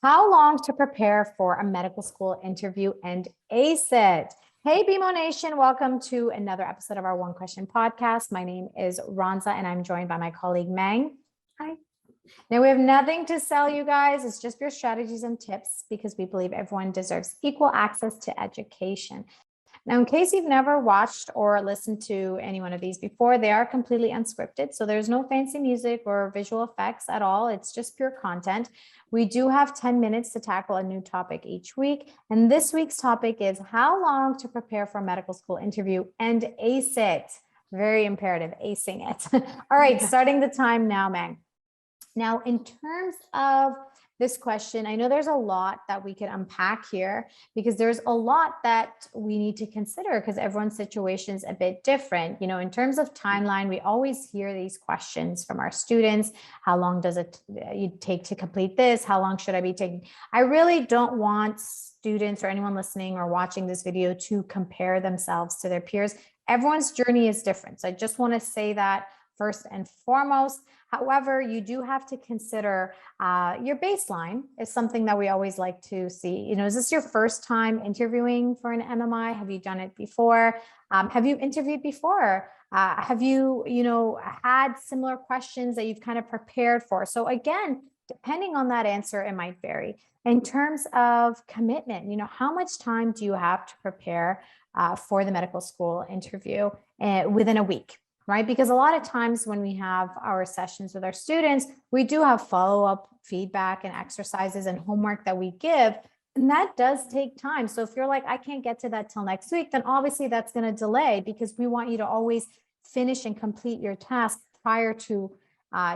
How long to prepare for a medical school interview and ace it? Hey, BMO Nation, welcome to another episode of our One Question podcast. My name is Ronza and I'm joined by my colleague Meng. Hi. Now, we have nothing to sell you guys. It's just pure strategies and tips because we believe everyone deserves equal access to education. Now, in case you've never watched or listened to any one of these before, they are completely unscripted. So there's no fancy music or visual effects at all. It's just pure content. We do have 10 minutes to tackle a new topic each week. And this week's topic is how long to prepare for a medical school interview and ace it. Very imperative, acing it. All right, starting the time now, Meg. Now, in terms of this question, I know there's a lot that we could unpack here because there's a lot that we need to consider because everyone's situation is a bit different. You know, in terms of timeline, we always hear these questions from our students. How long does it take to complete this? How long should I be taking? I really don't want students or anyone listening or watching this video to compare themselves to their peers. Everyone's journey is different. So I just want to say that first and foremost. However, you do have to consider your baseline is something that we always like to see. You know, is this your first time interviewing for an MMI? Have you done it before? Have you interviewed before? Have you, had similar questions that you've kind of prepared for? So again, depending on that answer, it might vary. In terms of commitment, how much time do you have to prepare for the medical school interview within a week? Right? Because a lot of times when we have our sessions with our students, we do have follow-up feedback and exercises and homework that we give, and that does take time. So if you're like, I can't get to that till next week, then obviously that's going to delay because we want you to always finish and complete your task prior to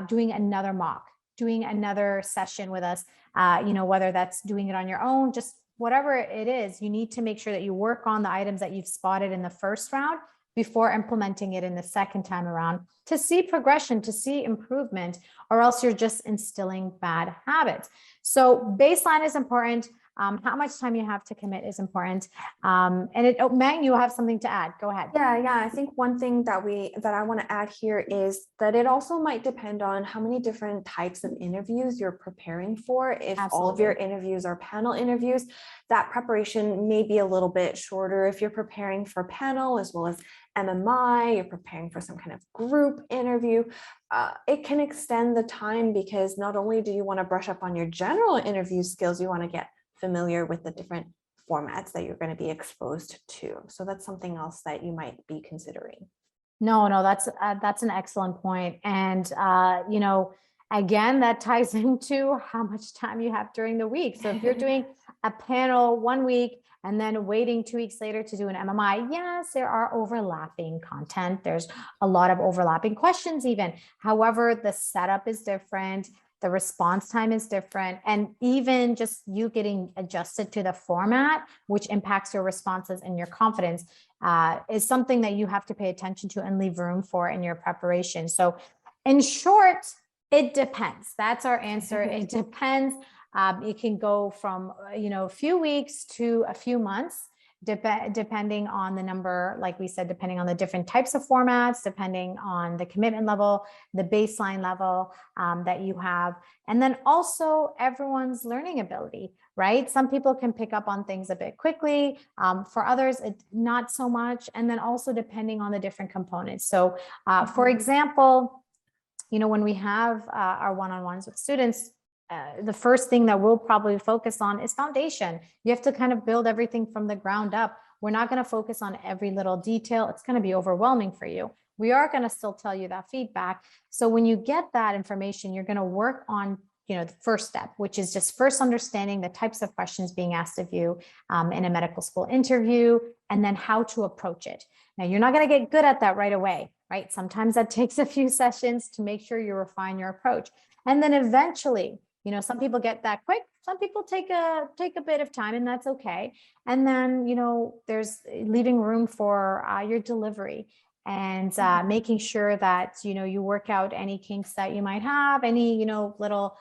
doing another mock, doing another session with us, whether that's doing it on your own, just whatever it is, you need to make sure that you work on the items that you've spotted in the first round before implementing it in the second time around to see progression, to see improvement, or else you're just instilling bad habits. So baseline is important. How much time you have to commit is important. Meng, you have something to add. Go ahead. Yeah. I think one thing that I want to add here is that it also might depend on how many different types of interviews you're preparing for. If Absolutely. All of your interviews are panel interviews, that preparation may be a little bit shorter. If you're preparing for panel as well as MMI, you're preparing for some kind of group interview, it can extend the time because not only do you want to brush up on your general interview skills, you want to get familiar with the different formats that you're going to be exposed to. So that's something else that you might be considering. No, that's an excellent point. And, again, that ties into how much time you have during the week. So if you're doing a panel 1 week and then waiting 2 weeks later to do an MMI, yes, there are overlapping content. There's a lot of overlapping questions even. However, the setup is different. The response time is different. And even just you getting adjusted to the format, which impacts your responses and your confidence, is something that you have to pay attention to and leave room for in your preparation. So in short, it depends. That's our answer. It depends. It can go from, a few weeks to a few months. Depending on the number, like we said, depending on the different types of formats, depending on the commitment level, the baseline level that you have, and then also everyone's learning ability, right? Some people can pick up on things a bit quickly. For others, not so much. And then also depending on the different components. So for example, when we have our one-on-ones with students, the first thing that we'll probably focus on is foundation. You have to kind of build everything from the ground up. We're not going to focus on every little detail. It's going to be overwhelming for you. We are going to still tell you that feedback. So when you get that information, you're going to work on, the first step, which is just first understanding the types of questions being asked of you in a medical school interview, and then how to approach it. Now, you're not going to get good at that right away, right? Sometimes that takes a few sessions to make sure you refine your approach. And then eventually, some people get that quick. Some people take a bit of time, and that's okay. And then, there's leaving room for your delivery and making sure that, you work out any kinks that you might have, any, little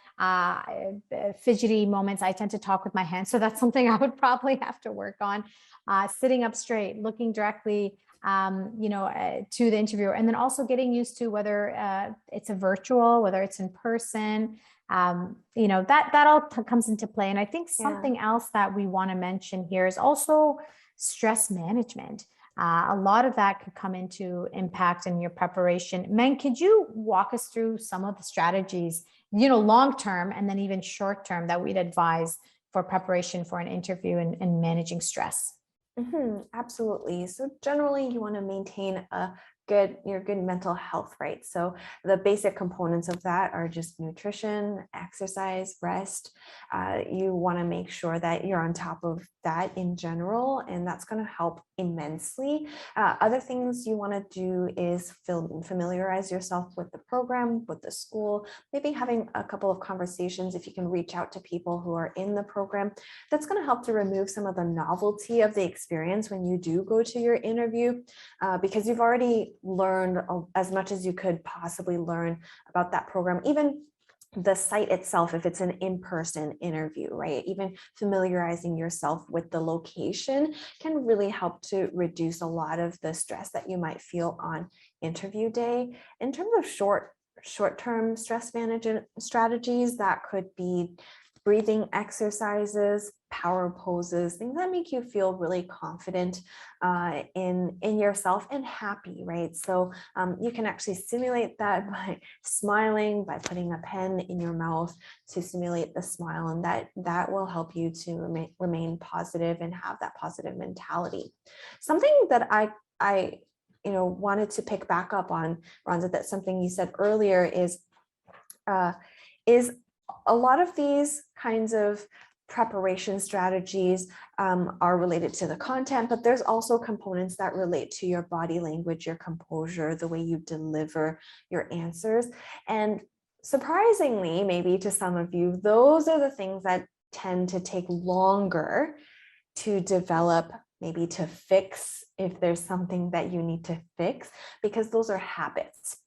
fidgety moments. I tend to talk with my hands. So that's something I would probably have to work on. Sitting up straight, looking directly to the interviewer, and then also getting used to whether it's a virtual, whether it's in person. That all comes into play. And I think something else that we want to mention here is also stress management. A lot of that could come into impact in your preparation. Meng, could you walk us through some of the strategies, long term and then even short term, that we'd advise for preparation for an interview and managing stress? Absolutely. So generally, you want to maintain your good mental health, right? So the basic components of that are just nutrition, exercise, rest. You want to make sure that you're on top of that in general, and that's going to help immensely. Other things you want to do is familiarize yourself with the program, with the school, maybe having a couple of conversations. If you can reach out to people who are in the program, that's going to help to remove some of the novelty of the experience when you do go to your interview, because you've already learned as much as you could possibly learn about that program. Even the site itself, if it's an in-person interview, right? Even familiarizing yourself with the location can really help to reduce a lot of the stress that you might feel on interview day. In terms of short-term stress management strategies, that could be breathing exercises, power poses, things that make you feel really confident in yourself and happy, right? So you can actually simulate that by smiling, by putting a pen in your mouth to simulate the smile, and that will help you to remain positive and have that positive mentality. Something that I wanted to pick back up on, Ronza, that's something you said earlier is a lot of these kinds of preparation strategies are related to the content, but there's also components that relate to your body language, your composure, the way you deliver your answers. And surprisingly, maybe to some of you, those are the things that tend to take longer to develop, maybe to fix if there's something that you need to fix, because those are habits.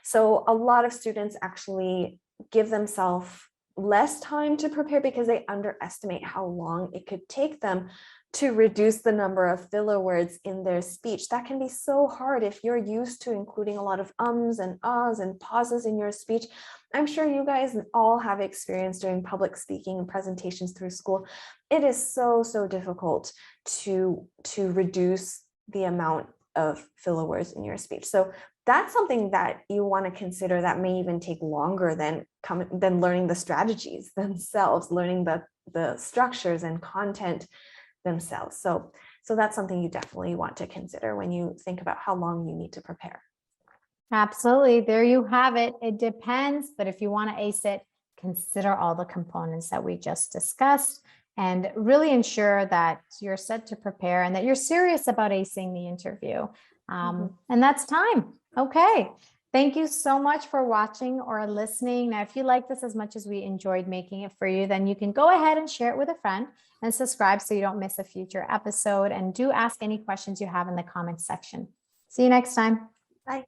So a lot of students actually give themselves less time to prepare because they underestimate how long it could take them to reduce the number of filler words in their speech. That can be so hard if you're used to including a lot of ums and ahs and pauses in your speech. I'm sure you guys all have experience doing public speaking and presentations through school. It is so difficult to reduce the amount of filler words in your speech. So that's something that you want to consider that may even take longer than learning the strategies themselves, learning the structures and content themselves. So that's something you definitely want to consider when you think about how long you need to prepare. Absolutely. There you have it. It depends, but if you want to ace it, consider all the components that we just discussed and really ensure that you're set to prepare and that you're serious about acing the interview. And that's time. Okay. Thank you so much for watching or listening. Now, if you like this as much as we enjoyed making it for you, then you can go ahead and share it with a friend and subscribe so you don't miss a future episode. And do ask any questions you have in the comments section. See you next time. Bye.